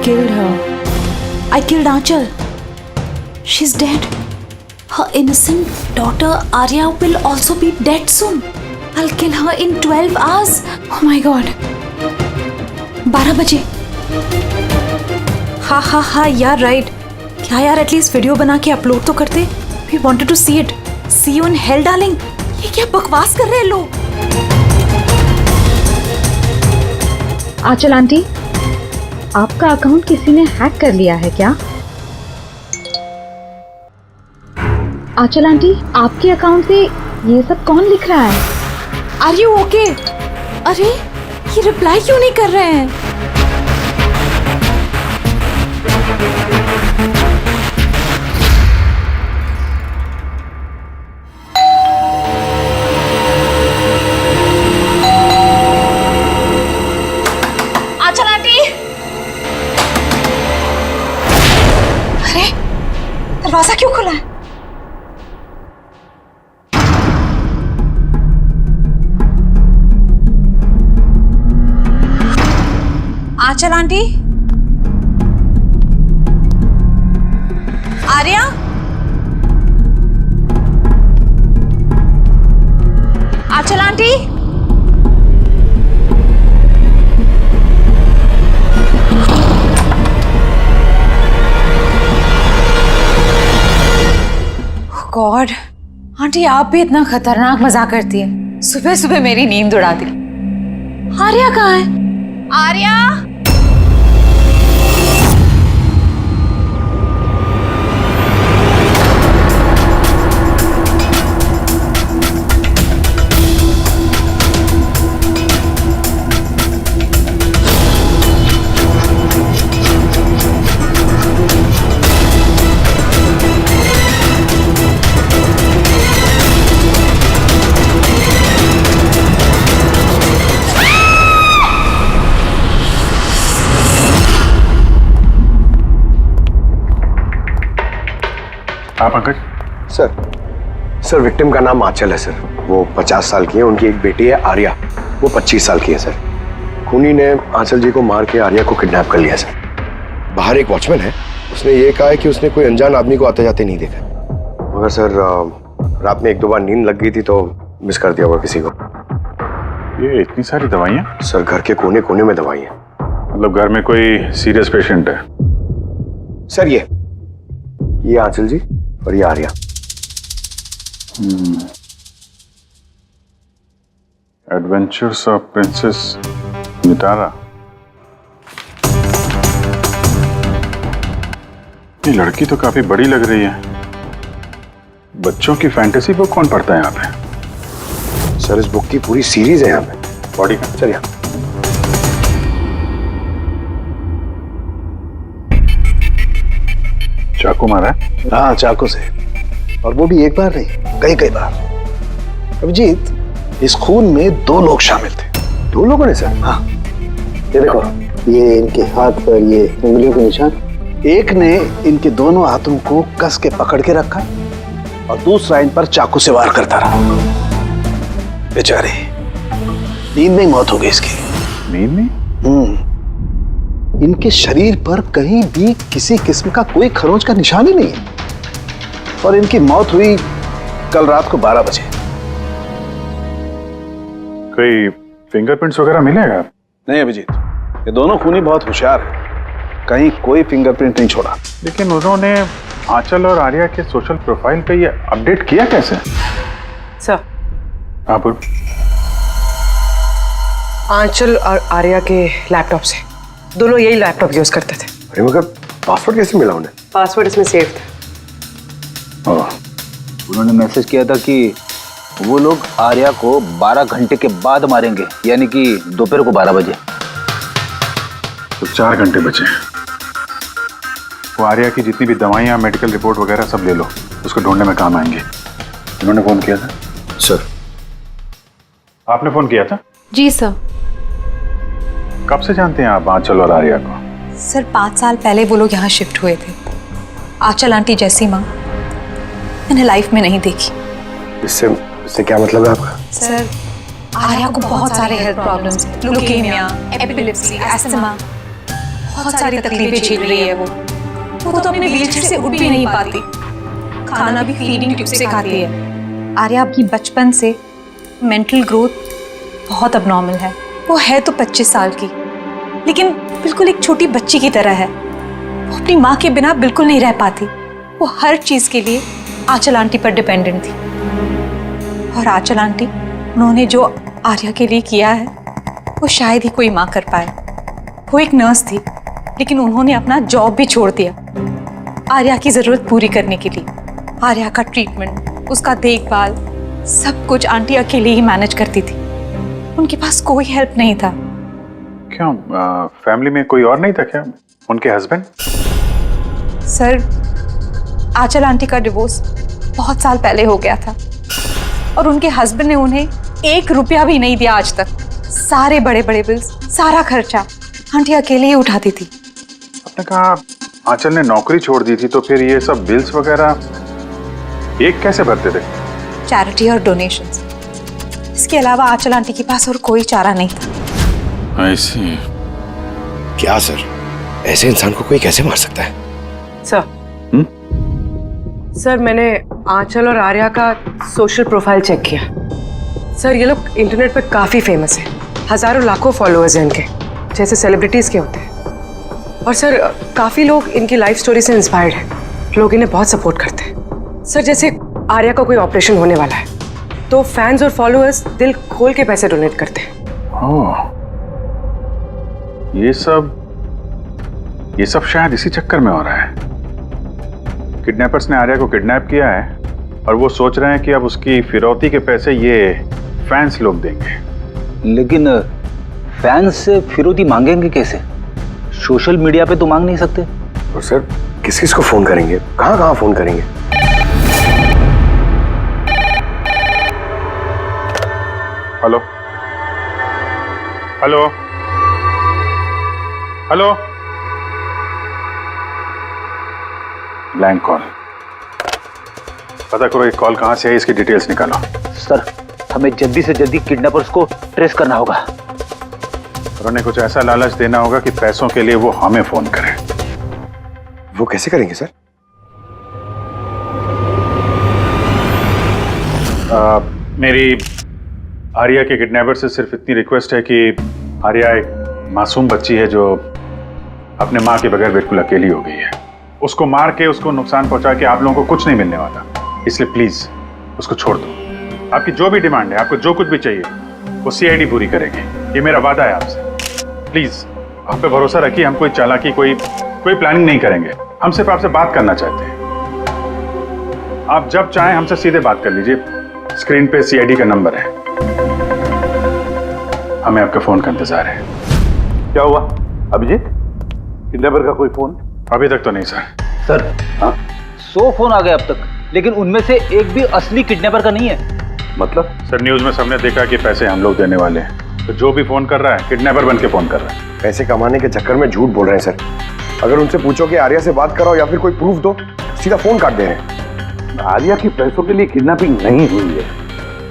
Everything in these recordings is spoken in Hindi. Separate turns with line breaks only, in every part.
killed her. I killed Aanchal. She's dead. Her innocent daughter Arya will also be dead soon. I'll kill her in 12 hours. Oh my God. 12 बजे. हाँ यार राइट. क्या यार एटलीस्ट वीडियो बना के अपलोड तो करते. We wanted to see it. See you in hell, darling. ये क्या बकवास कर रहे हैं लोग.
आंचल आंटी, आपका अकाउंट किसी ने हैक कर लिया है क्या? आंचल आंटी, आपके अकाउंट से ये सब कौन लिख रहा है?
Are you okay? अरे ये रिप्लाई क्यों नहीं कर रहे हैं? आंचल आंटी, अरे दरवाजा क्यों खुला है? आंचल आंटी, आर्या, आंचल आंटी, गॉड, आंटी आप भी इतना खतरनाक मजाक करती है. सुबह सुबह मेरी नींद उड़ा दी. आर्या कहाँ है? आर्या,
आप पंकज?
सर विक्टिम का नाम आंचल है सर. वो 50 साल की है. उनकी एक बेटी है आर्या, वो 25 साल की है सर. खूनी ने आंचल जी को मार के आर्या को किडनैप कर लिया सर. बाहर एक वॉचमैन है, उसने ये कहा है कि उसने कोई अनजान आदमी को आते जाते नहीं देखा. मगर सर रात में 1-2 बार नींद लग गई थी तो मिस कर दिया होगा किसी को.
ये इतनी सारी दवाइयाँ?
सर घर के कोने कोने में दवाई है.
मतलब घर में कोई सीरियस पेशेंट है?
सर ये आंचल जी और ये Arya.
Adventures of princess Nitara. ये लड़की तो काफी बड़ी लग रही है. बच्चों की फैंटेसी बुक कौन पढ़ता है यहाँ पे?
सर इस बुक की पूरी सीरीज है यहाँ पे.
बॉडी का?
सर यहाँ
चाकू मारा है?
हाँ चाकू से, और वो भी एक बार नहीं, कई बार. अभिजीत, इस खून में 2 लोग शामिल थे.
2 लोगों ने सर?
हाँ, ये देखो, ये इनके हाथ पर ये उंगलियों के निशान. एक ने इनके दोनों हाथों को कस के पकड़ के रखा और दूसरा इन पर चाकू से वार करता रहा. बेचारे, नींद में मौत हो गई इसकी.
नींद में?
इनके शरीर पर कहीं भी किसी किस्म का कोई खरोंच का निशान ही नहीं है. और इनकी मौत हुई कल रात को 12 बजे.
कोई फिंगरप्रिंट्स वगैरह मिलेगा?
नहीं अभिजीत, ये दोनों खूनी बहुत होशियार हैं. कहीं कोई फिंगरप्रिंट नहीं छोड़ा.
लेकिन उन्होंने आंचल और आर्या के सोशल प्रोफाइल पे ये अपडेट किया कैसे?
सर,
हाँ बोल.
आंचल और आर्या के लैपटॉप से. दोनों यही लैपटॉप यूज करते थे.
अरे मगर पासवर्ड कैसे मिला उन्हें?
पासवर्ड इसमें सेव था.
उन्होंने मैसेज किया था कि वो लोग आर्या को 12 घंटे के बाद मारेंगे, यानी कि दोपहर को 12 बजे.
तो 4 घंटे बचे. वो आर्या की जितनी भी दवाइयाँ, मेडिकल रिपोर्ट वगैरह सब ले लो, उसको ढूंढने में काम आएंगे. इन्होंने फोन किया था?
सर.
आपने फोन किया था?
जी सर.
कब से जानते हैं आप आंचल और आर्या को?
सर 5 साल पहले वो लोग यहाँ शिफ्ट हुए थे. आंचल आंटी जैसी माँ मैंने लाइफ में नहीं देखी.
इससे क्या मतलब है आपका?
सर आर्या को बहुत सारे health problems, leukaemia, epilepsy, asthma, बहुत सारी तकलीफें झेल रही है वो तो अपने व्हीलचेयर से उठ भी नहीं पाती, खाना भी फीडिंग ट्यूब से खाती है।
आर्या की बचपन से मेंटल ग्रोथ बहुत अबनॉर्मल है।
वो है तो 25 साल की, लेकिन बिल्कुल एक छोटी बच्ची की तरह है। वो अपनी माँ के बिना बिल्कुल नहीं रह पाती। वो हर चीज के लिए आंचल आंटी पर डिपेंडेंट थी। और आंचल आंटी, उन्होंने जो आर्या के लिए किया है वो शायद ही कोई माँ कर पाए। वो एक नर्स थी, लेकिन उन्होंने अपना जॉब भी छोड़ दिया आर्या की जरूरत पूरी करने के लिए। आर्या का ट्रीटमेंट, उसका देखभाल, सब कुछ आंटी अकेले ही मैनेज करती थी। उनके पास कोई हेल्प नहीं था।
क्यों, फैमिली में कोई और नहीं था क्या? उनके हस्बैंड?
सर, आंचल आंटी का डिवोर्स बहुत साल पहले हो गया था और उनके हस्बैंड ने उन्हें 1 रुपया भी नहीं दिया आज तक। सारे बड़े बड़े बिल्स, सारा खर्चा आंटी अकेले ही उठाती थी।
आपने कहा आंचल ने नौकरी छोड़ दी थी, तो फिर ये सब बिल्स वगैरह एक कैसे भरते थे?
चैरिटी और डोनेशंस, इसके अलावा आंचल आंटी के पास और कोई चारा नहीं था।
ऐसी
क्या सर, ऐसे इंसान को कोई कैसे मार सकता है?
सर सर, मैंने आंचल और आर्या का सोशल प्रोफाइल चेक किया। सर, ये लोग इंटरनेट पे काफ़ी फेमस हैं। हज़ारों लाखों फॉलोअर्स हैं इनके, जैसे सेलिब्रिटीज़ के होते हैं। और सर, काफ़ी लोग इनकी लाइफ स्टोरी से इंस्पायर्ड हैं। लोग इन्हें बहुत सपोर्ट करते हैं। सर, जैसे आर्या का कोई ऑपरेशन होने वाला है तो फैंस और फॉलोअर्स दिल खोल के पैसे डोनेट करते हैं।
ओह, ये सब शायद इसी चक्कर में हो रहा है। किडनैपर्स ने आर्या को किडनैप किया है और वो सोच रहे हैं कि अब उसकी फिरौती के पैसे ये फैंस लोग देंगे।
लेकिन फैंस से फिरौती मांगेंगे कैसे? सोशल मीडिया पे तो मांग नहीं सकते।
और सर, किस किस को फोन करेंगे, कहाँ कहाँ फोन करेंगे?
Hello hello hello, blank call. पता करो ये कॉल कहां से है, इसकी डिटेल्स निकालो।
सर, हमें जल्दी से जल्दी किडनैपर्स को ट्रेस करना होगा।
और उन्हें कुछ ऐसा लालच देना होगा कि पैसों के लिए वो हमें फोन करें।
वो कैसे करेंगे सर?
मेरी आर्या के किडनैपर से सिर्फ इतनी रिक्वेस्ट है कि आर्या एक मासूम बच्ची है जो अपने माँ के बगैर बिल्कुल अकेली हो गई है। उसको मार के, उसको नुकसान पहुंचा के आप लोगों को कुछ नहीं मिलने वाला, इसलिए प्लीज उसको छोड़ दो। आपकी जो भी डिमांड है, आपको जो कुछ भी चाहिए, वो सीआईडी पूरी करेगी। ये मेरा वादा है आपसे। प्लीज आप पे भरोसा रखिए। हम कोई चालाकी, कोई प्लानिंग नहीं करेंगे। हम सिर्फ आपसे बात करना चाहते हैं। आप जब चाहें हमसे सीधे बात कर लीजिए। स्क्रीन पे सीआईडी का नंबर है। हमें आपके फोन का इंतजार है।
क्या हुआ अभिजीत, किडनैपर का कोई फोन?
अभी तक तो नहीं सर।
सर, 100 फोन आ गए अब तक, लेकिन उनमें से एक भी असली किडनैपर का नहीं है।
मतलब?
सर, न्यूज में सबने देखा कि पैसे हम लोग देने वाले हैं, तो जो भी फोन कर रहा है किडनैपर बन के फोन कर रहा है।
पैसे कमाने के चक्कर में झूठ बोल रहे हैं सर। अगर उनसे पूछो कि आर्या से बात कराओ या फिर कोई प्रूफ दो, सीधा फोन काट दे रहे हैं।
आर्या की पैसों के लिए किडनैपिंग नहीं हुई है।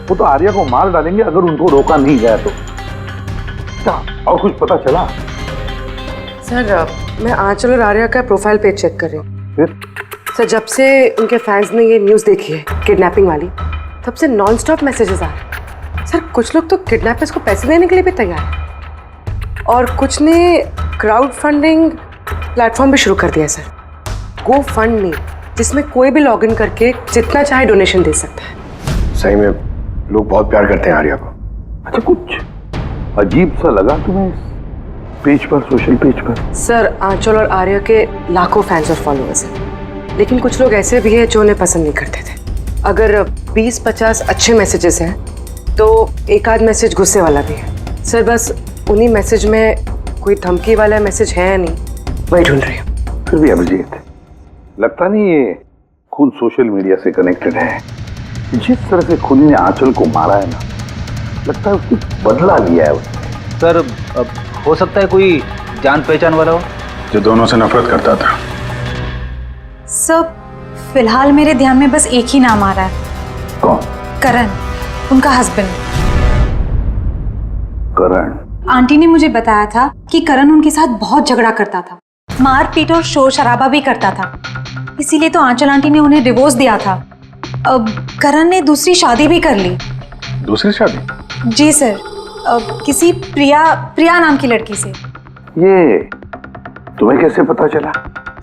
वो तो आर्या को मार डालेंगे अगर उनको रोका नहीं गया तो। क्या और कुछ पता चला?
सर, मैं आंचल और आर्या का प्रोफाइल पेज चेक कर रही हूँ।
फिर?
सर, जब से उनके फैंस ने ये न्यूज़ देखी है किडनैपिंग वाली, तब से नॉन स्टॉप मैसेजेस आ रहे हैं। सर, कुछ लोग तो किडनैपर्स को पैसे देने के लिए भी तैयार हैं और कुछ ने क्राउड फंडिंग प्लेटफॉर्म भी शुरू कर दिया है सर, गो फंड मी, जिसमें कोई भी लॉग इन करके जितना चाहे डोनेशन दे सकता है।
सही में लोग बहुत प्यार करते हैं आर्या को।
अच्छा, कुछ अजीब सा लगा तुम्हें पेज पर, सोशल पेज पर?
सर, आंचल और आर्या के लाखों फैंस और फॉलोअर्स हैं, लेकिन कुछ लोग ऐसे भी हैं जो उन्हें पसंद नहीं करते थे। अगर 20-50 अच्छे मैसेजेस हैं तो एक आध मैसेज गुस्से वाला भी है। सर, बस उन्हीं मैसेज में कोई धमकी वाला मैसेज है या नहीं, वही ढूंढ रही हूँ।
फिर भी अभिजीत, लगता नहीं ये खून सोशल मीडिया से कनेक्टेड है। जिस तरह से खूनी ने आंचल को मारा है ना, लगता है उसकी बदला लिया है उसने।
सर, अब हो सकता है कोई जान पहचान वाला हो
जो दोनों से नफरत करता था।
सर, फिलहाल मेरे ध्यान में बस एक ही नाम आ रहा है।
कौन?
करण, उनका हस्बैंड।
करण?
आंटी ने मुझे बताया था कि करण उनके साथ बहुत झगड़ा करता था, मारपीट और शोर शराबा भी करता था। इसीलिए तो आंचल आंटी ने उन्हें डिवोर्स दिया था। अब करण ने दूसरी शादी भी कर ली।
दूसरी शादी?
जी सर, किसी प्रिया नाम की लड़की से।
ये तुम्हें कैसे पता चला?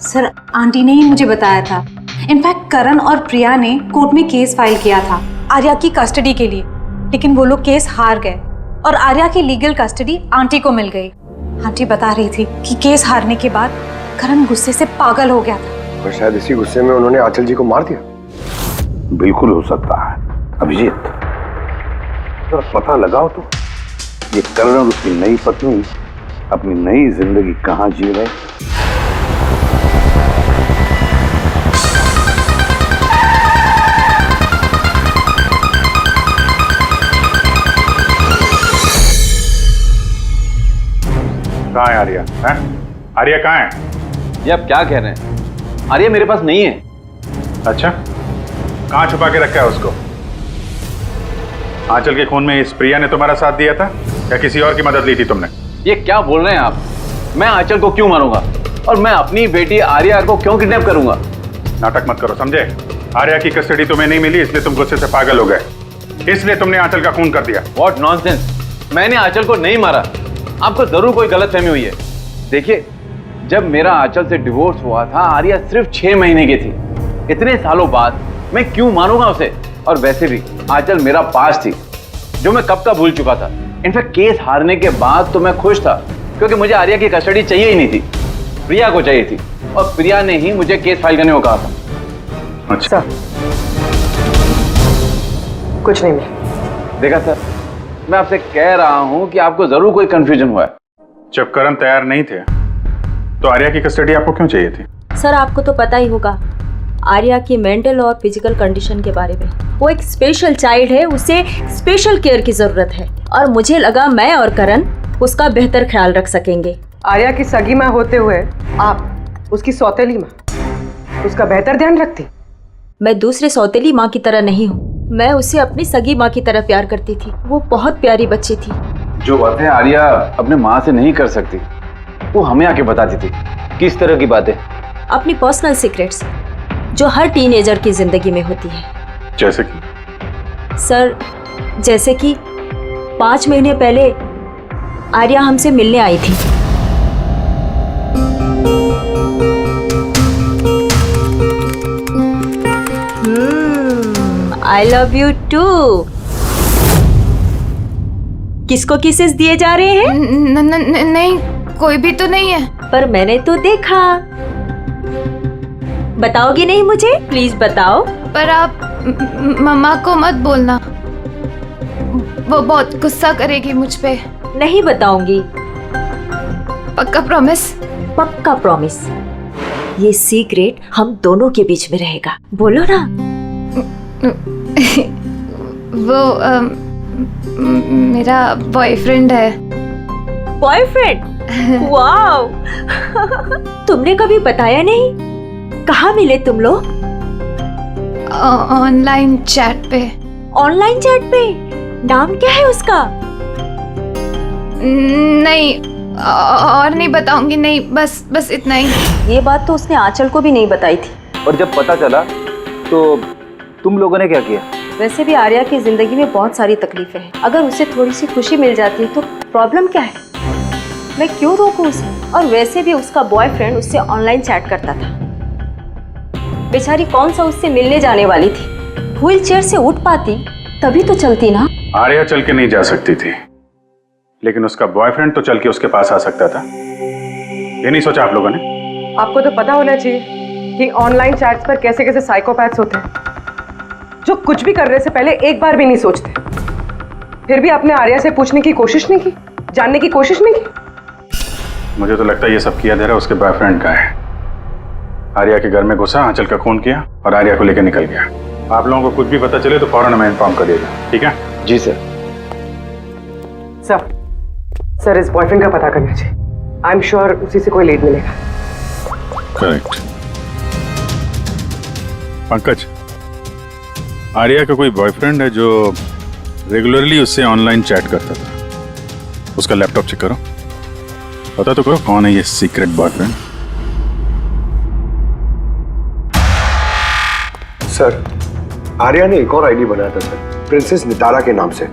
सर आंटी ने ही मुझे बताया था। इनफैक्ट करण और प्रिया ने कोर्ट में केस फाइल किया था आर्या की कस्टडी के लिए, लेकिन वो लोग केस हार गए और आर्या की लीगल कस्टडी आंटी को मिल गई। आंटी बता रही थी कि केस हारने के बाद करण गुस्से से पागल हो गया था
और शायद इसी गुस्से में उन्होंने आंचल जी को मार दिया।
बिल्कुल हो सकता है। अभिजीत, जरा पता लगाओ तो ये करण और उसकी नई पत्नी अपनी नई जिंदगी कहाँ जी रहे।
कहाँ है आर्या? हैं? आर्या कहाँ है?
ये आप क्या कह रहे हैं? आर्या मेरे पास नहीं है।
अच्छा, कहाँ छुपा के रखा है उसको? आंचल के खून में इस प्रिया ने तुम्हारा साथ दिया था या किसी और की मदद ली थी तुमने?
ये क्या बोल रहे हैं आप? मैं आंचल को क्यों मारूंगा और मैं अपनी बेटी आर्या को क्यों किडनैप करूंगा?
नाटक मत करो, समझे? आर्या की कस्टडी तुम्हें नहीं मिली इसलिए तुम गुस्से से पागल हो गए, इसलिए तुमने आंचल का खून कर दिया।
What nonsense! मैंने आंचल को नहीं मारा। आपको जरूर कोई गलतफहमी हुई है। देखिए, जब मेरा आंचल से डिवोर्स हुआ था आर्या सिर्फ 6 महीने की थी। इतने सालों बाद मैं क्यों मारूंगा उसे? और वैसे भी आंचल मेरा पास थी जो मैं कब का भूल चुका था। इनफैक्ट केस हारने के बाद तो मैं खुश था क्योंकि मुझे आर्या की कस्टडी चाहिए ही नहीं थी, प्रिया को चाहिए थी और प्रिया ने ही मुझे केस फाइल करने को कहा था।
अच्छा,
कुछ नहीं मिला।
देखा सर, मैं आपसे कह रहा हूं कि आपको जरूर कोई कंफ्यूजन हुआ है।
जब करण तैयार नहीं थे तो आर्या की कस्टडी आपको क्यों चाहिए थी?
सर आपको तो पता ही होगा आर्या की मेंटल और फिजिकल कंडीशन के बारे में। वो एक स्पेशल चाइल्ड है, उसे स्पेशल केयर की जरूरत है और मुझे लगा मैं और करण उसका बेहतर ख्याल रख सकेंगे।
आर्या की सगी माँ होते हुए आप उसकी सौतेली माँ, उसका बेहतर ध्यान रखती?
मैं दूसरे सौतेली माँ की तरह नहीं हूँ, मैं उसे अपनी सगी माँ की तरह प्यार करती थी। वो बहुत प्यारी बच्ची थी।
जो बातें आर्या अपने माँ से नहीं कर सकती वो हमें आके बताती थी। किस तरह की बातें?
अपनी पर्सनल सीक्रेट्स जो हर टीनेजर की जिंदगी में होती है।
जैसे कि?
सर, जैसे कि 5 महीने पहले आर्या हमसे मिलने आई थी। I love you too. किसको किसेस दिए जा रहे हैं?
नहीं, कोई भी तो नहीं है।
पर मैंने तो देखा। बताओगी नहीं मुझे? प्लीज बताओ।
पर आप मम्मा को मत बोलना, वो बहुत गुस्सा करेगी मुझ पे।
नहीं बताऊंगी।
पक्का प्रॉमिस?
पक्का प्रॉमिस। ये सीक्रेट हम दोनों के बीच में रहेगा। बोलो ना।
वो मेरा बॉयफ्रेंड है।
बॉयफ्रेंड? वाओ। तुमने कभी बताया नहीं। कहाँ मिले तुम लोग?
ऑनलाइन चैट पे।
ऑनलाइन चैट पे? नाम क्या है उसका?
नहीं, और नहीं बताऊंगी। नहीं, बस इतना ही।
ये बात तो उसने आंचल को भी नहीं बताई थी।
और जब पता चला तो तुम लोगों ने क्या किया?
वैसे भी आर्या की जिंदगी में बहुत सारी तकलीफें हैं। अगर उसे थोड़ी सी खुशी मिल जाती है तो प्रॉब्लम क्या है? मैं क्यों रोकूं उसे? और वैसे भी उसका बॉयफ्रेंड उससे ऑनलाइन चैट करता था। बेचारी कौन सा उससे मिलने जाने वाली थी? व्हील चेयर से उठ पाती तभी तो चलती ना।
आर्या चल के नहीं जा सकती थी, लेकिन उसका बॉयफ्रेंड तो चल के उसके पास आ सकता था। ये नहीं सोचा आप लोगों ने?
आपको तो पता होना चाहिए कि ऑनलाइन चैट्स पर कैसे कैसे साइकोपैथ्स होते हैं जो कुछ भी करने से पहले एक बार भी नहीं सोचते। फिर भी आपने आर्या से पूछने की कोशिश नहीं की, जानने की कोशिश नहीं की?
मुझे तो लगता है ये सब किया धरा उसके बॉयफ्रेंड का है। आर्या के घर में घुसा, आंचल का खून किया और आर्या को लेकर निकल गया। आप लोगों को कुछ भी पता चले तो फौरन हमें इन्फॉर्म करिएगा, ठीक है?
जी सर।
सर इस बॉयफ्रेंड का पता करना चाहिए। आई एम श्योर उसी से कोई लीड मिलेगा।
करेक्ट। पंकज, आर्या का कोई बॉयफ्रेंड है जो रेगुलरली उससे ऑनलाइन चैट करता था? उसका लैपटॉप चेक करो, पता तो करो कौन है ये सीक्रेट बॉयफ्रेंड।
सर आर्या ने एक और आईडी बनाया था सर, प्रिंसेस नितारा के नाम से।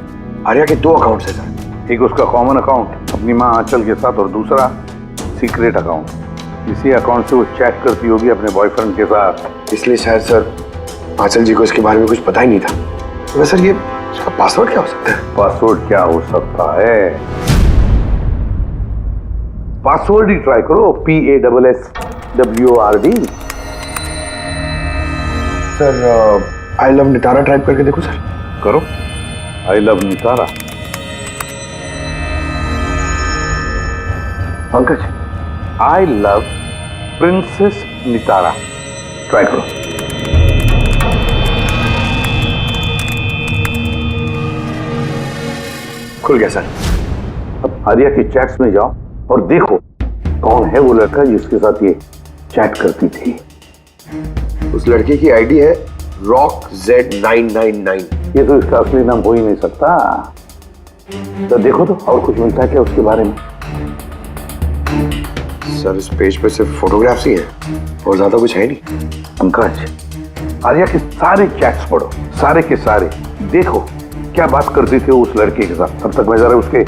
आर्या के 2 अकाउंट है सर।
एक उसका कॉमन अकाउंट अपनी माँ आंचल के साथ और दूसरा सीक्रेट अकाउंट। इसी अकाउंट से वो चैट करती होगी अपने बॉयफ्रेंड के साथ।
इसलिए शायद सर आंचल जी को इसके बारे में कुछ पता ही नहीं था। तो सर ये उसका पासवर्ड क्या हो सकता है?
पासवर्ड क्या हो सकता है? पासवर्ड ही ट्राई करो, PASSWORD।
Sir I love Nitara type करके देखो सर।
करो, I love Nitara. Pankaj, I love princess Nitara, try करो।
खुल गया सर।
अब आर्या की चैट्स में जाओ और देखो कौन है वो लड़का जिसके साथ ये चैट करती थी।
उस लड़के की आईडी है RockZ999।
ये तो इसका असली नाम हो ही नहीं सकता। तो देखो तो और कुछ मिलता है क्या उसके बारे में?
सर इस पेज पे सिर्फ फोटोग्राफ्स ही हैं और ज्यादा कुछ है नहीं।
पंकज, आर्या के सारे चैट्स पढ़ो, सारे के सारे। देखो क्या बात करती थी उस लड़के के साथ। तब तक मैं जरा उसके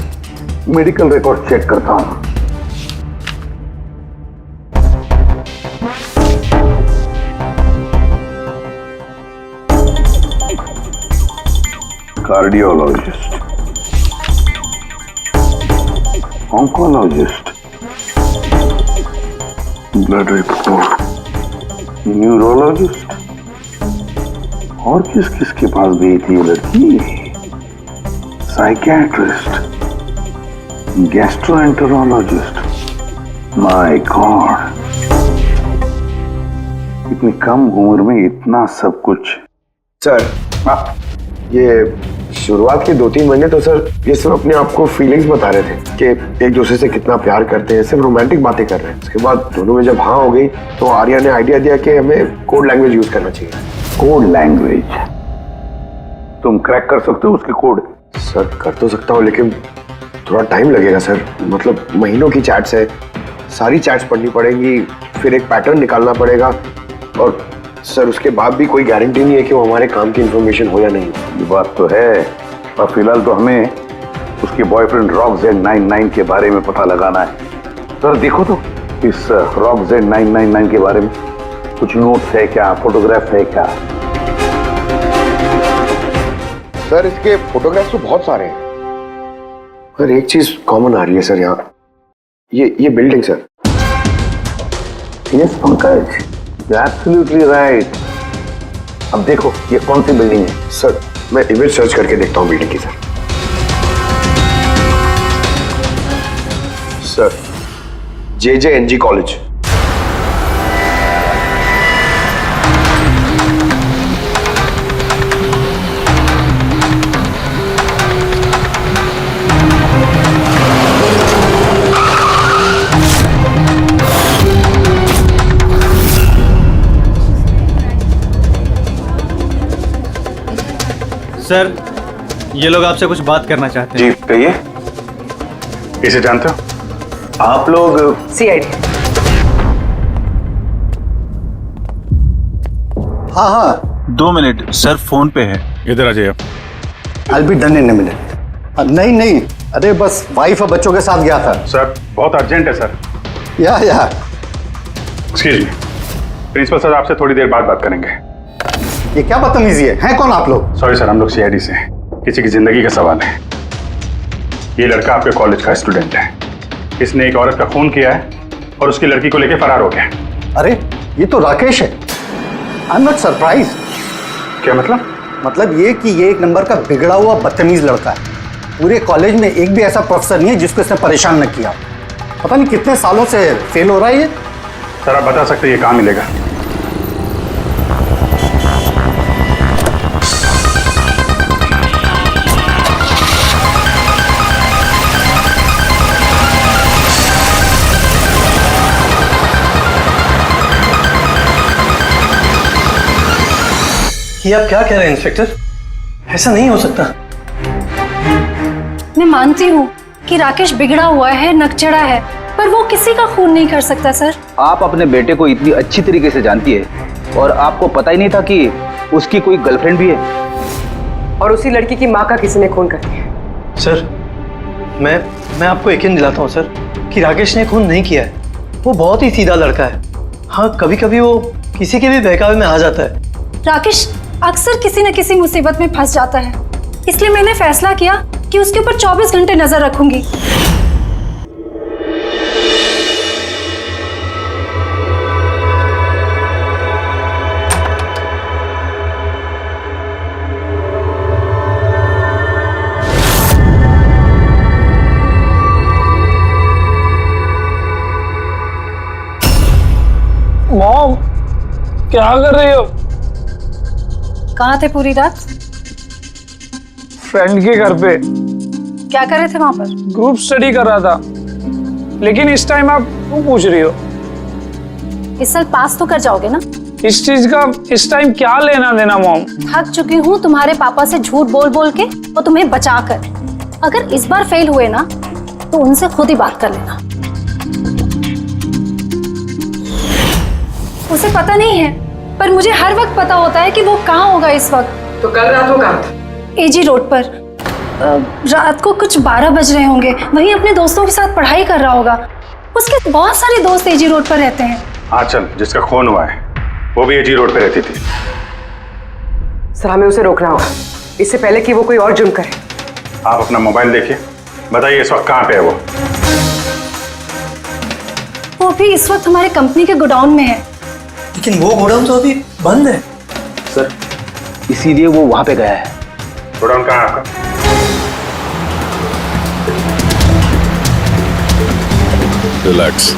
मेडिकल रिकॉर्ड चेक करता हूं। Cardiologist, oncologist, blood report, neurologist, और किस किस के पास गई थी ये लड़की? Psychiatrist, gastroenterologist. माय गॉड, इतनी कम उम्र में इतना सब कुछ।
सर ये शुरुआत के 2-3 महीने तो सर ये सब अपने आप को फीलिंग्स बता रहे थे कि एक दूसरे से कितना प्यार करते हैं, सिर्फ रोमांटिक बातें कर रहे हैं। उसके बाद दोनों में जब हाँ हो गई तो आर्या ने आइडिया दिया कि हमें कोड लैंग्वेज यूज करना चाहिए।
Code language? तुम क्रैक कर सकते हो उसके कोड?
सर कर तो सकता हूँ लेकिन थोड़ा टाइम लगेगा सर। मतलब महीनों की चैट्स है, सारी चैट्स पढ़नी पड़ेंगी, फिर एक पैटर्न निकालना पड़ेगा और सर उसके बाद भी कोई गारंटी नहीं है कि वो हमारे काम की इंफॉर्मेशन हो या नहीं।
ये बात तो है, और फिलहाल तो हमें उसके बॉयफ्रेंड RockZ999 के बारे में पता लगाना है। सर देखो तो इस RockZ999 के बारे में कुछ नोट्स है क्या, फोटोग्राफ है क्या?
सर इसके फोटोग्राफ्स तो बहुत सारे हैं, पर एक चीज कॉमन आ रही है सर यहाँ, ये building sir.
Yes Pankaj, you are absolutely right. अब देखो ये कौन सी बिल्डिंग है?
सर मैं इमेज सर्च करके देखता हूँ बिल्डिंग की sir. Sir JJNG college.
Sir ये लोग आपसे कुछ बात करना चाहते हैं।
जी कहिए। इसे जानते हो आप लोग?
CID।
हाँ
2 मिनट सर, फोन पे है।
इधर आ जाइए।
I'll be done in a minute। नहीं अरे बस वाइफ और बच्चों के साथ गया था।
सर बहुत अर्जेंट है सर।
या
एक्सक्यूज मी, प्रिंसिपल सर आपसे थोड़ी देर बाद बात करेंगे।
ये क्या बदतमीजी है? हैं कौन आप लोग?
सॉरी सर, हम लोग CID से हैं, किसी की जिंदगी का सवाल है। ये लड़का आपके कॉलेज का स्टूडेंट है, इसने एक औरत का खून किया है और उसकी लड़की को लेकर फरार हो गया।
अरे ये तो राकेश है। I am not surprise.
क्या मतलब?
मतलब ये कि ये एक नंबर का बिगड़ा हुआ बदतमीज लड़का है। पूरे कॉलेज में एक भी ऐसा प्रोफेसर नहीं है जिसको इसने परेशान न किया। पता नहीं कितने सालों से फेल हो रहा है ये।
सर आप बता सकते हैं ये कहाँ मिलेगा?
ये आप क्या कह रहे हैं इंस्पेक्टर? ऐसा नहीं हो सकता।
मैं मानती हूँ कि राकेश बिगड़ा हुआ है, नकचढ़ा है, पर वो किसी का खून नहीं कर सकता सर।
आप अपने बेटे को इतनी अच्छी तरीके से जानती है और आपको पता ही नहीं था कि उसकी कोई गर्लफ्रेंड भी है।
और उसी लड़की की माँ का किसी ने खून कर दिया।
सर मैं आपको यकीन दिलाता हूँ सर कि राकेश ने खून नहीं किया है। वो बहुत ही सीधा लड़का है। हाँ, कभी कभी वो किसी के भी बहकावे में आ जाता है।
राकेश अक्सर किसी न किसी मुसीबत में फंस जाता है, इसलिए मैंने फैसला किया कि उसके ऊपर 24 घंटे नजर रखूंगी।
मॉम, क्या कर रही हो?
कहाँ थे पूरी रात?
फ्रेंड के घर पे।
क्या कर रहे थे वहां पर?
ग्रुप स्टडी कर रहा था। लेकिन इस टाइम आप क्यों पूछ रही हो?
इस साल पास तो कर जाओगे ना?
इस चीज का इस टाइम क्या लेना देना मॉम?
थक चुकी हूँ तुम्हारे पापा से झूठ बोल बोल के और तुम्हें बचा कर। अगर इस बार फेल हुए ना तो उनसे खुद ही बात कर लेना। उसे पता नहीं है, पर मुझे हर वक्त पता होता है कि वो कहाँ होगा इस वक्त।
तो कल रात वो कहाँ था?
एजी रोड पर। रात को कुछ 12 बज रहे होंगे। वहीं अपने दोस्तों के साथ पढ़ाई कर रहा होगा। उसके बहुत सारे दोस्त एजी रोड पर रहते हैं।
आंचल जिसका खून हुआ है वो भी एजी रोड पे रहती थी।
सर हमें उसे रोकना होगा इससे पहले कि वो कोई और जुर्म करे।
आप अपना मोबाइल देखिए, बताइए इस वक्त कहाँ पे है
वो भी इस वक्त हमारे कंपनी के गोडाउन में है।
लेकिन वो गोडाउन तो अभी बंद है।
सर इसीलिए वो वहां पे गया है।
गोडाउन कहाँ है आपका?
रिलैक्स।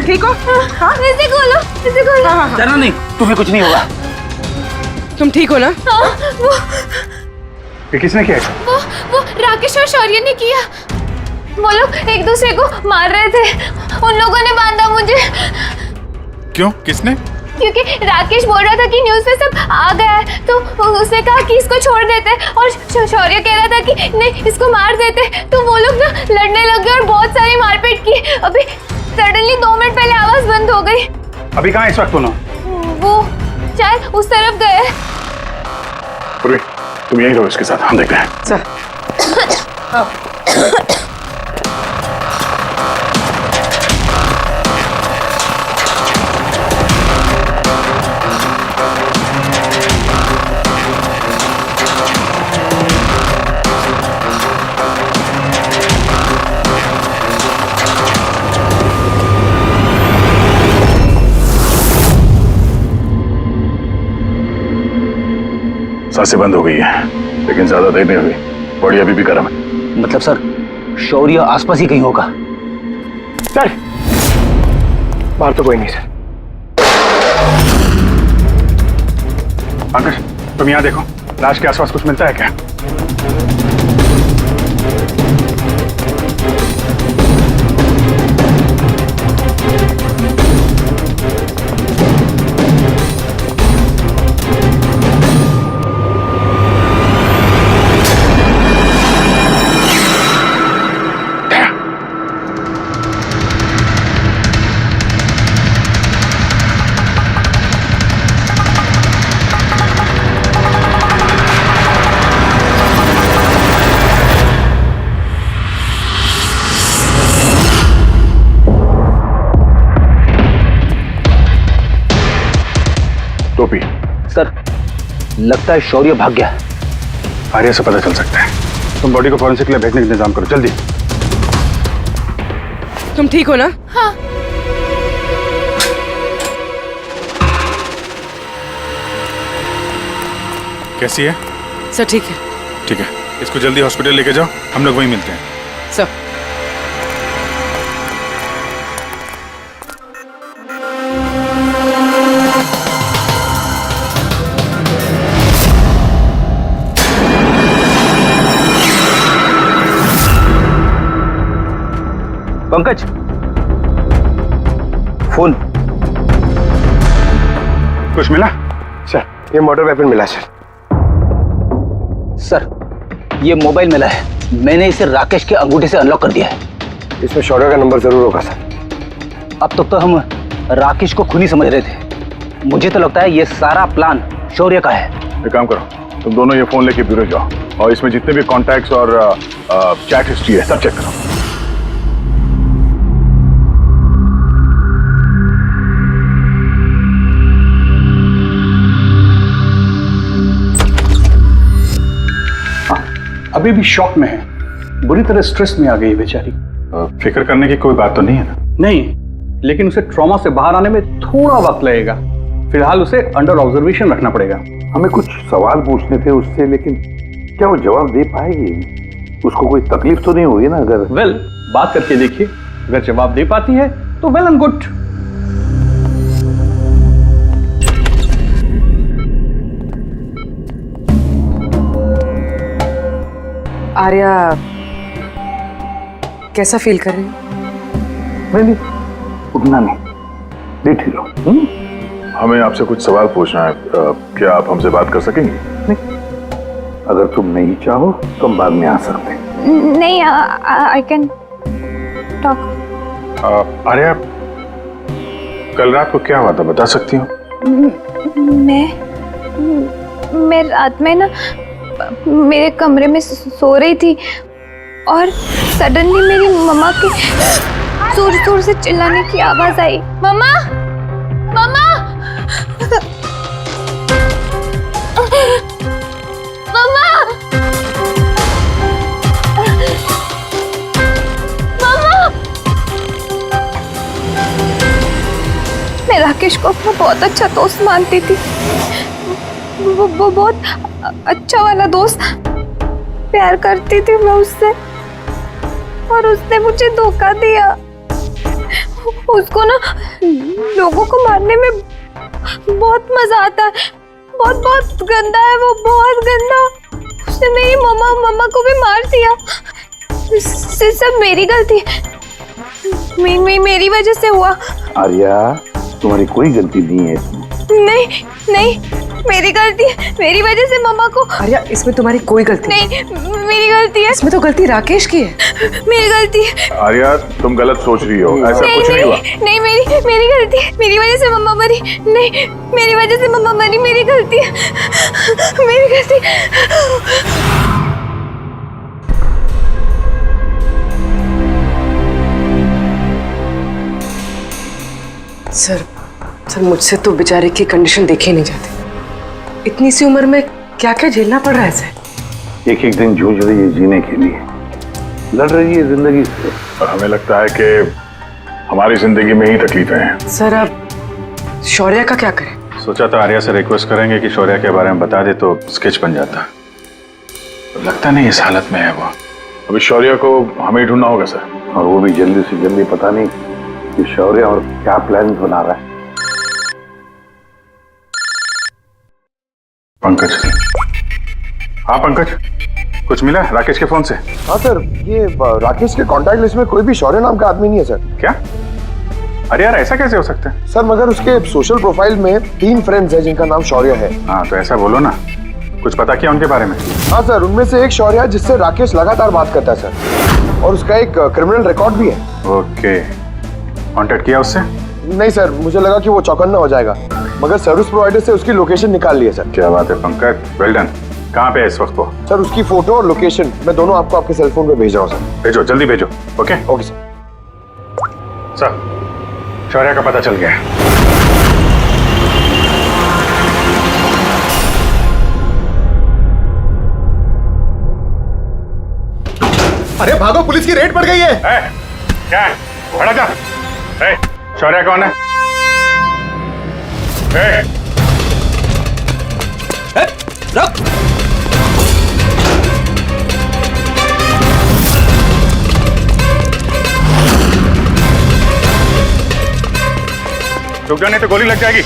ठीक हो? हाँ
इसे खोलो, इसे खोलो।
हाँ।
डरना नहीं, तुम्हें कुछ नहीं होगा।
तुम ठीक हो ना?
हाँ,
ये किसने किया?
वो राकेश और शौर्य ने किया। वो लोग एक दूसरे को मार रहे थे। उन लोगों ने बांधा मुझे।
क्यों? किसने?
क्योंकि राकेश बोल रहा था कि न्यूज़ में सब आ गया है, तो उसने कहा कि इसको छोड़ देते, और शौर्य कह रहा था कि नहीं इसको मार देते। तो वो लोग ना लड़ने लग गए और बहुत सारी मारपीट की। अभी सडनली 2 मिनट पहले आवाज बंद हो गई।
अभी कहाँ इस वक्त दोनों?
वो शायद उस तरफ गए।
तुम यहीं रहो इसके साथ, हम देखते हैं।
सर
सांसें बंद हो गई है, लेकिन ज्यादा देर नहीं हुई। बॉडी अभी भी गर्म है।
मतलब सर शौर्य आसपास ही कहीं होगा।
सर बाहर तो कोई नहीं सर।
पंकज तुम यहाँ देखो, लाश के आसपास कुछ मिलता है क्या?
लगता है शौर्य भाग गया।
आर्या से पता चल सकता है। तुम बॉडी को फॉरेंसिक लैब भेजने का इंतजाम करो जल्दी।
तुम ठीक हो ना?
हाँ।
कैसी है?
सर ठीक है।
ठीक है, इसको जल्दी हॉस्पिटल लेके जाओ, हम लोग वहीं मिलते हैं।
Sir
Pankaj, phone.
कुछ मिला?
सर ये मोटर वेपन मिला सर।
सर ये मोबाइल मिला है, मैंने इसे राकेश के अंगूठे से अनलॉक कर दिया है।
इसमें शौर्य का नंबर जरूर होगा सर।
अब तक तो हम राकेश को खूनी समझ रहे थे, मुझे तो लगता है ये सारा प्लान शौर्य का है।
एक काम करो, तुम दोनों ये फोन लेके ब्यूरो जाओ और इसमें जितने भी कॉन्टैक्ट्स और चैट हिस्ट्री है सब चेक करो।
अभी भी शॉक में है, बुरी तरह स्ट्रेस में आ गई है बेचारी।
फिक्र करने की कोई बात तो नहीं है ना?
नहीं, लेकिन उसे ट्रॉमा से बाहर आने में थोड़ा वक्त लगेगा। फिलहाल उसे अंडर ऑब्जर्वेशन रखना पड़ेगा।
हमें कुछ सवाल पूछने थे उससे, लेकिन क्या वो जवाब दे पाएगी? उसको कोई तकलीफ तो नहीं होगी ना? अगर
वेल, बात करके देखिए, अगर जवाब दे पाती है तो वेल एंड गुड।
आर्या कैसा फील कर रही है?
नहीं, उतना नहीं, लेट ही रहो।
हमें आपसे कुछ सवाल पूछना है, क्या आप हमसे बात कर सकेंगे?
नहीं, अगर तुम नहीं चाहो तो हम बाद में आ सकते हैं।
नहीं, आई कैन टॉक।
आर्या, कल रात को क्या हुआ था बता सकती हो?
मैं रात में ना मेरे कमरे में सो रही थी और सडनली मेरी मम्मा की जोर जोर से चिल्लाने की आवाज आई। मम्मा, मम्मा, मम्मा, मम्मा। मैं राकेश को अपना बहुत अच्छा दोस्त मानती थी। वो बहुत अच्छा वाला दोस्त, प्यार करती थी मैं उससे, और उसने मुझे धोखा दिया। उसको ना लोगों को मारने में बहुत मजा आता है। बहुत बहुत गंदा है वो, बहुत गंदा। उसने मेरी मम्मा को भी मार दिया। सब मेरी गलती, मेरी वजह से हुआ।
आर्या, तुम्हारी कोई गलती नहीं है इसमें।
नहीं नहीं, मेरी गलती है, मेरी वजह से मम्मा को।
आर्या, इसमें तुम्हारी कोई गलती
नहीं, मेरी गलती है।
इसमें तो गलती राकेश की है।
मेरी गलती है।
आर्या, तुम गलत सोच रही हो, ऐसा कुछ नहीं हुआ।
नहीं, मेरी गलती है, मेरी वजह से मम्मा मरी। नहीं, मेरी वजह से मम्मा मरी, मेरी गलती है, मेरी गलती।
सर मुझसे तो बेचारे की कंडीशन देखी नहीं जाती। इतनी सी उम्र में क्या क्या झेलना पड़ रहा है सर।
एक एक दिन जूझ रही है जीने के लिए, लड़ रही है जिंदगी से।
और हमें लगता है कि हमारी जिंदगी में ही तकलीफें हैं।
सर अब शौर्य का क्या करें?
सोचा था आर्या से रिक्वेस्ट करेंगे कि शौर्य के बारे में बता दे तो स्केच बन जाता, तो लगता नहीं इस हालत में है वो। अभी शौर्य को हमें ही ढूंढना होगा सर,
और वो भी जल्दी से जल्दी। पता नहीं कि शौर्य और क्या प्लान बना रहा है।
पंकज। हाँ पंकज, कुछ मिला राकेश के फोन से?
हाँ सर, ये राकेश के कांटेक्ट लिस्ट में कोई भी शौर्य नाम का आदमी नहीं है सर।
क्या? अरे यार, ऐसा कैसे हो सकता है?
सर मगर उसके सोशल प्रोफाइल में 3 फ्रेंड्स हैं जिनका नाम शौर्य है।
हाँ तो ऐसा बोलो ना, कुछ पता किया उनके बारे में?
हाँ सर, उनमें से एक शौर्य है जिससे राकेश लगातार बात करता है सर, और उसका एक क्रिमिनल रिकॉर्ड भी है।
ओके, कांटेक्ट किया उससे?
नहीं सर, मुझे लगा कि वो चौकन्ना हो जाएगा, मगर सर्विस प्रोवाइडर से उसकी लोकेशन निकाल ली है सर।
क्या बात है पंकज, वेल डन। कहाँ पे है इस वक्त वो?
सर उसकी फोटो और लोकेशन मैं दोनों आपको आपके सेल फोन पे भेज रहा हूँ सर।
भेजो, जल्दी भेजो। Okay
okay sir.
सर, शौर्य का पता चल गया है।
अरे भागो, पुलिस की रेड पड़ गई है।
क्या है? खड़ा जा। शौर्य कौन है?
रुक।
रुक जा, नहीं तो गोली लग जाएगी।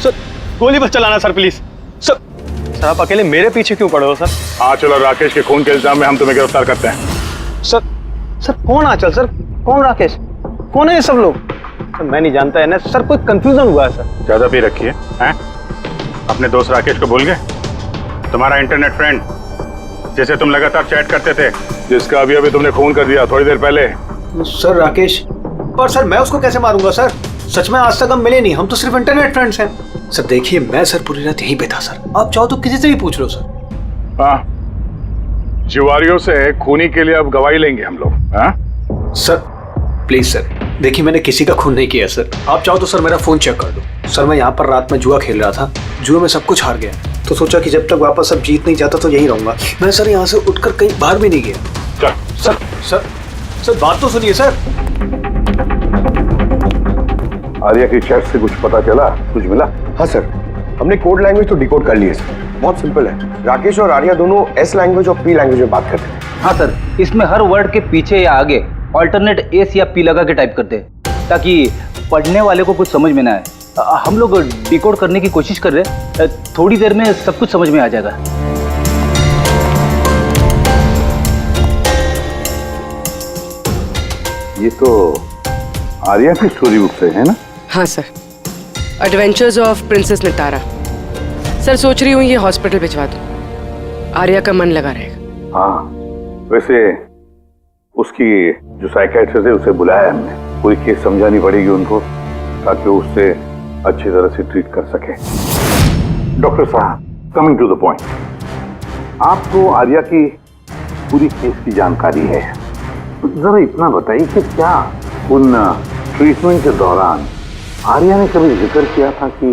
सर गोली मत चलाना सर, प्लीज। सर आप अकेले मेरे पीछे क्यों पड़े हो सर?
आंचल और राकेश के खून के इल्जाम में हम तुम्हें गिरफ्तार करते हैं।
सर कौन आंचल सर, कौन राकेश, कौन है ये सब लोग? सर मैं नहीं जानता है ना सर, कोई कंफ्यूजन हुआ है सर।
ज्यादा पी रखी है? अपने दोस्त राकेश को भूल गए? तुम्हारा इंटरनेट फ्रेंड जिसे तुम लगातार चैट करते थे, जिसका अभी अभी तुमने खून कर दिया थोड़ी देर पहले।
सर राकेश, पर सर मैं उसको कैसे मारूंगा सर? सच में आज तक हम मिले नहीं, हम तो सिर्फ इंटरनेट फ्रेंड्स हैं। सर देखिए, मैं सर पूरी रात यहीं पे था सर, आप चाहो तो किसी से भी पूछ लो सर।
हाँ, जुआरियों से खूनी के लिए अब गवाही लेंगे हम लोग। हाँ
सर प्लीज सर, देखिए मैंने किसी का खून नहीं किया सर, आप चाहो तो सर मेरा फोन चेक कर दो। सर मैं यहाँ पर रात में जुआ खेल रहा था, जुए में सब कुछ हार गया, तो सोचा कि जब तक वापस अब जीत नहीं जाता तो यहीं रहूंगा मैं। सर यहाँ से उठकर कहीं बाहर भी नहीं गया। सर सर सर बात तो सुनिए सर।
आर्या की चैट से कुछ पता चला, कुछ मिला? हाँ सर, हमने कोड लैंग्वेज तो डिकोड कर ली है सर, बहुत सिंपल है। राकेश और आर्या दोनों एस लैंग्वेज और पी लैंग्वेज में बात करते हैं।
हाँ सर, इसमें हर वर्ड के पीछे या आगे ऑल्टरनेट एस या पी लगा के टाइप करते हैं ताकि पढ़ने वाले को कुछ समझ में ना आए। हम लोग डिकोड करने की कोशिश कर रहे हैं, थोड़ी देर में सब कुछ समझ में आ जाएगा।
ये तो आर्या की स्टोरी बुक से है ना?
हाँ sir, adventures of princess Nitara. Sir सोच रही हूँ ये हॉस्पिटल भिजवा दूँ, आर्या का मन लगा रहेगा।
हाँ, वैसे उसकी जो साइकियाट्रिस्ट है उसे बुलाया है हमने, पूरी केस समझानी पड़ेगी उनको ताकि वो उससे अच्छी तरह से ट्रीट कर सके। डॉक्टर साहब, कमिंग टू द पॉइंट, आपको आर्या की पूरी केस की जानकारी है, जरा इतना बताइए कि क्या उन ट्रीटमेंट के दौरान आर्या ने कभी जिक्र किया था कि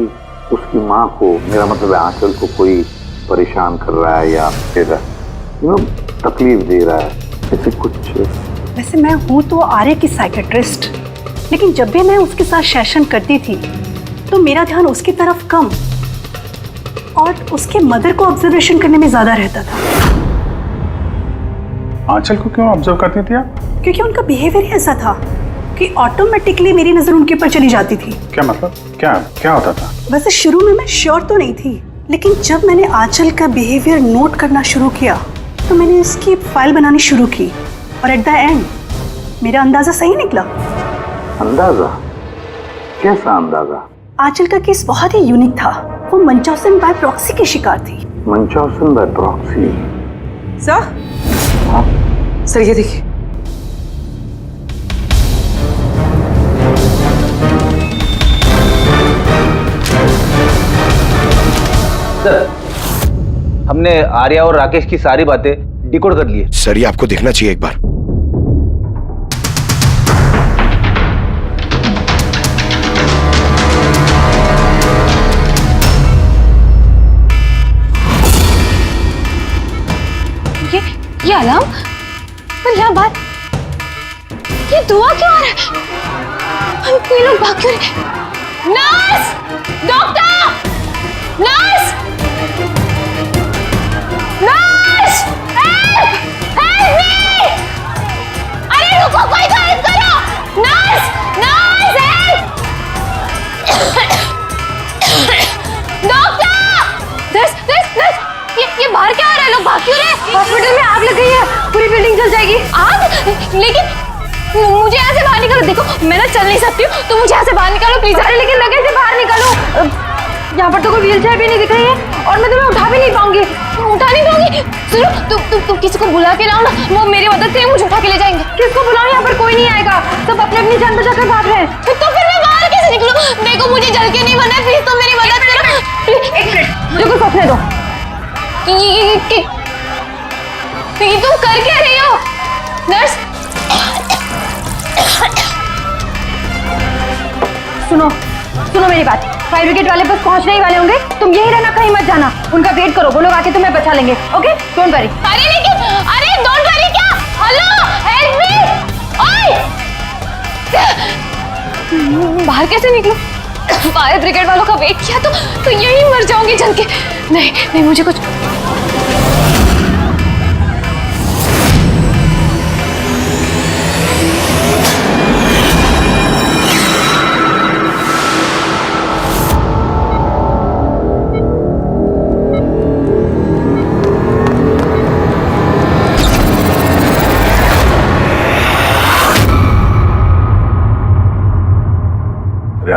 उसकी माँ को, मेरा मतलब है आंचल को, कोई परेशान कर रहा है या फिर तकलीफ दे रहा है, ऐसे कुछ?
वैसे मैं हूँ तो आर्या की साइकेट्रिस्ट, लेकिन जब भी मैं उसके साथ सेशन करती थी तो मेरा ध्यान उसकी तरफ कम और उसके मदर को ऑब्जर्वेशन करने में ज्यादा रहता था।
आंचल को क्यों ऑब्जर्व करती थी आप?
क्योंकि उनका बिहेवियर ऐसा था कि ऑटोमेटिकली मेरी नजर उनके ऊपर चली जाती थी।
क्या मतलब? क्या होता था?
वैसे शुरू में मैं श्योर तो नहीं थी, लेकिन जब मैंने आंचल का बिहेवियर नोट करना शुरू किया तो मैंने इसकी फाइल बनानी शुरू की और एट द एंड मेरा अंदाजा सही निकला।
अंदाजा? कैसा अंदाजा?
आंचल का केस बहुत ही यूनिक था, वो मंचौसन बाय प्रॉक्सी की शिकार थी।
मंचौसन बाय प्रॉक्सी?
सर, सर ये देखिए।
सर, हमने आर्या और राकेश की सारी बातें डिकोड कर ली है।
सर ये आपको देखना चाहिए एक बार।
ये अलार्म? पर यहाँ बात, ये दुआ क्यों आ रहा है? कोई लोग भाग क्यों रहे? Nurse! Doctor! Nurse! Nurse! Help! Help me! अरे रुको, कोई तो हेल्प करो! Nurse! Nurse help! Doctor! Nurse! ये बाहर क्या हो रहा है? लोग भाग क्यों रहे? हॉस्पिटल में आग लग गई है, पूरी बिल्डिंग जल जाएगी। आग? लेकिन मुझे यहाँ से बाहर निकालो। देखो मैं ना चल नहीं सकती हूँ, तो मुझे यहाँ से बाहर निकालो प्लीज। अरे लेकिन मैं कैसे बाहर निकालूं? यहाँ पर तो कोई व्हीलचेयर भी नहीं दिख रही है और मैं तुम्हें उठा भी नहीं पाऊंगी। उठा नहीं पाऊंगी? सुनो, तुम किसी को बुला के लाओ ना, वो मेरी मदद करेंगे, मुझे उठा के ले जाएंगे। किसको बुलाओ? यहाँ पर कोई नहीं आएगा, सब अपनी अपनी जान बचाकर भाग रहे हैं। तो फिर मैं बाहर कैसे निकलूं? देखो मुझे जल के नहीं मरना है, प्लीज तुम मेरी मदद करो। एक मिनट, मुझे कुछ सोचने दो। ये तुम कर क्या रही हो? नर्स, सुनो मेरी बात। फायर ब्रिगेड वाले बस पहुंचने ही वाले होंगे, तुम यही रहना, कहीं मत जाना। उनका वेट करो, वो लोग आके तुम्हें बचा लेंगे। Okay, don't worry. अरे लेकिन, अरे डोंट वरी क्या? हेलो, बाहर कैसे निकलूं? फायर ब्रिगेड वालों का वेट किया तो यहीं मर जाऊंगी जल के। नहीं नहीं, मुझे कुछ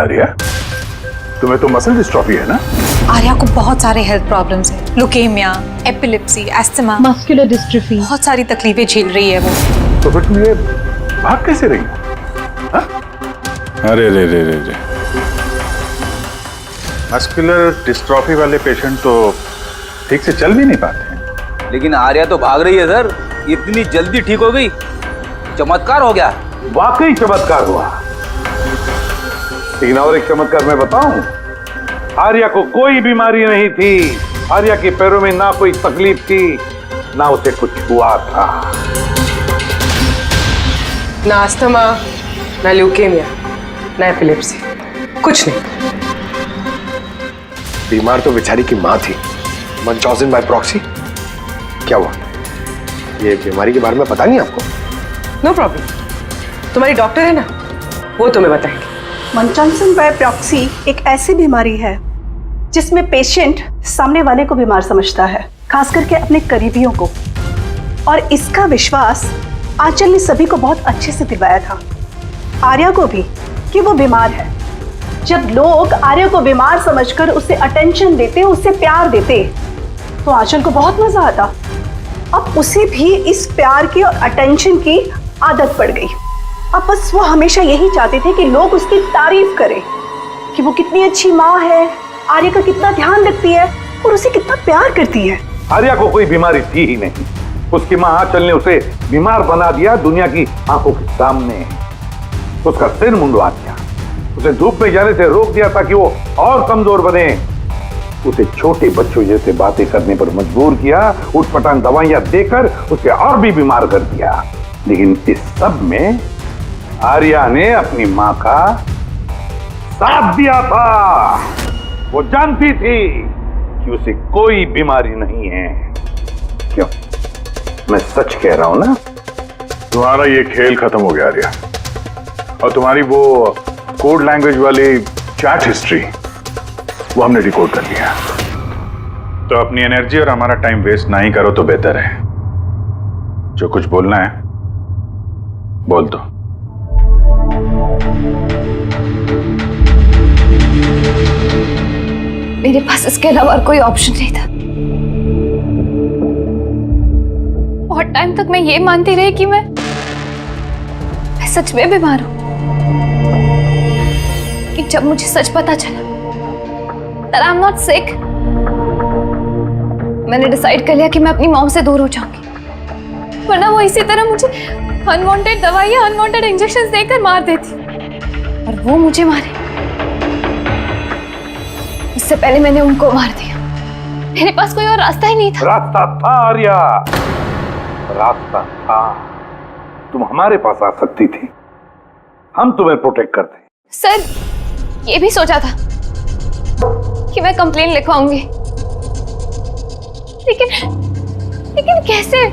आर्या, तुम्हें तो मसल डिस्ट्रॉफी है ना?
आर्या को बहुत सारे हेल्थ प्रॉब्लम्स हैं, leukaemia, epilepsy, asthma,
muscular dystrophy,
बहुत सारी तकलीफें झेल रही है वो।
तो फिर तुम ये भाग कैसे रही? हाँ? अरे रे रे रे रे, मस्कुलर डिस्ट्रॉफी वाले पेशेंट तो ठीक से चल भी नहीं पाते हैं।
लेकिन आर्या तो भाग रही है सर, इतनी जल्दी ठीक हो गई, चमत्कार हो गया।
वाकई चमत्कार हुआ। लेकिन और एक चमत्कार मैं बताऊं, आर्या को कोई बीमारी नहीं थी। आर्या के पैरों में ना कोई तकलीफ थी, ना उसे कुछ हुआ था।
ना अस्थमा, ना ल्यूकेमिया, ना एपिलेप्सी, कुछ नहीं।
बीमार तो बेचारी की माँ थी, मंचॉजन बाय प्रॉक्सी। क्या हुआ? ये बीमारी के बारे में पता नहीं आपको?
नो प्रॉब्लम, तुम्हारी डॉक्टर है ना, वो तुम्हें बताएंगे।
मंचॉन्सन बाय प्रॉक्सी एक ऐसी बीमारी है जिसमें पेशेंट सामने वाले को बीमार समझता है, खास करके अपने करीबियों को। और इसका विश्वास आंचल ने सभी को बहुत अच्छे से दिलवाया था, आर्या को भी, कि वो बीमार है। जब लोग आर्या को बीमार समझकर उसे अटेंशन देते, उसे प्यार देते, तो आंचल को बहुत मजा आता। अब उसे भी इस प्यार की और अटेंशन की आदत पड़ गई। अब बस वो हमेशा यही चाहते थे कि लोग उसकी तारीफ करें कि वो कितनी अच्छी माँ है, आर्या का कितना ध्यान रखती है और उसे कितना प्यार करती है।
आर्या को कोई बीमारी थी ही नहीं। उसकी माँ आंचल ने उसे बीमार बना दिया दुनिया की आंखों के सामने। उसका सिर मुंडवा दिया, उसे धूप में जाने से रोक दिया ताकि वो और कमजोर बने। उसे छोटे बच्चों जैसे बातें करने पर मजबूर किया, उठपटांग दवाइयां देकर उसे और भी बीमार कर दिया। लेकिन इस सब में आर्या ने अपनी माँ का साथ दिया था। वो जानती थी कि उसे कोई बीमारी नहीं है। क्यों? मैं सच कह रहा हूं ना?
तुम्हारा ये खेल खत्म हो गया आर्या, और तुम्हारी वो कोड लैंग्वेज वाली चैट हिस्ट्री वो हमने डिकोड कर लिया। तो अपनी एनर्जी और हमारा टाइम वेस्ट नहीं करो तो बेहतर है। जो कुछ बोलना है बोल दो।
मेरे पास इसके अलावा और कोई ऑप्शन नहीं था। बहुत टाइम तक मैं ये मानती रही कि मैं सच में बीमार हूं, कि जब मुझे सच पता चला that I'm not sick, मैंने डिसाइड कर लिया कि मैं अपनी मॉम से दूर हो जाऊंगी, वरना वो इसी तरह मुझे अनवांटेड दवाइयां, अनवांटेड इंजेक्शंस देकर मार देती, और वो मुझे मारे उससे पहले मैंने उनको मार दिया। मेरे पास कोई और रास्ता ही नहीं था।
रास्ता था आर्या, रास्ता था। तुम हमारे पास आ सकती थी, हम तुम्हें प्रोटेक्ट करते।
सर, ये भी सोचा था कि मैं कंप्लेन लिखवाऊंगी, लेकिन कैसे?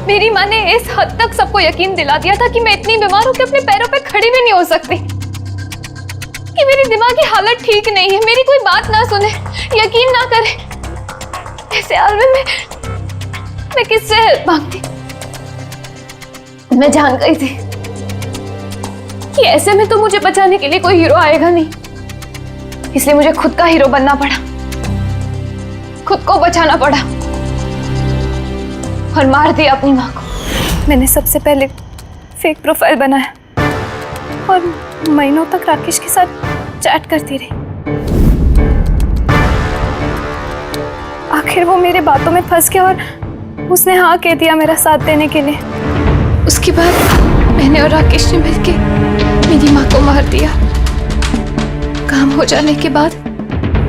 मेरी माँ ने इस हद तक सबको यकीन दिला दिया था कि मैं इतनी बीमार हूं कि अपने पैरों पे खड़ी भी नहीं हो सकती, कि मेरी दिमागी हालत ठीक नहीं है, मेरी कोई बात ना सुने, यकीन ना करे। ऐसे हाल में मैं किससे हेल्प मांगती? मैं जान गई थी कि ऐसे में तो मुझे बचाने के लिए कोई हीरो आएगा नहीं, इसलिए मुझे खुद का हीरो बनना पड़ा, खुद को बचाना पड़ा और मार दिया अपनी माँ को। मैंने सबसे पहले फेक प्रोफाइल बनाया और महीनों तक राकेश के साथ चैट करती रही। आखिर वो मेरे बातों में फंस गया और उसने हाँ कह दिया मेरा साथ देने के लिए। उसके बाद मैंने और राकेश ने मिलकर मेरी माँ को मार दिया। काम हो जाने के बाद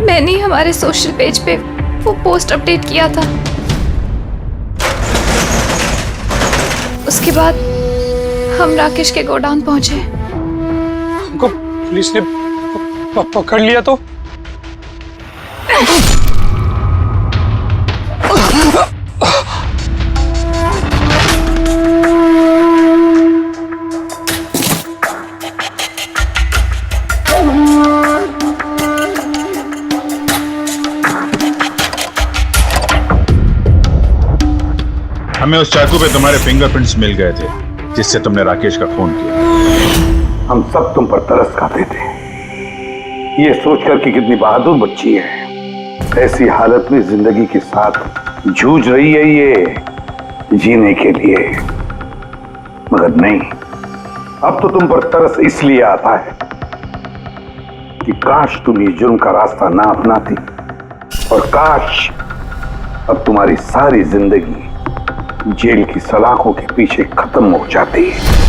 मैंने ही हमारे सोशल पेज पे वो पोस्ट अपडेट किया था। उसके बाद हम राकेश के गोडाउन पहुंचे।
हमको पुलिस ने पकड़ लिया तो?
हमें उस चाकू पे तुम्हारे फिंगरप्रिंट्स मिल गए थे जिससे तुमने राकेश का खून किया।
हम सब तुम पर तरस खाते थे, ये सोचकर कि कितनी बहादुर बच्ची है, ऐसी हालत में जिंदगी के साथ जूझ रही है ये जीने के लिए। मगर नहीं, अब तो तुम पर तरस इसलिए आता है कि काश तुम ये जुर्म का रास्ता ना अपनाती, और काश अब तुम्हारी सारी जिंदगी जेल की सलाखों के पीछे खत्म हो जाती है।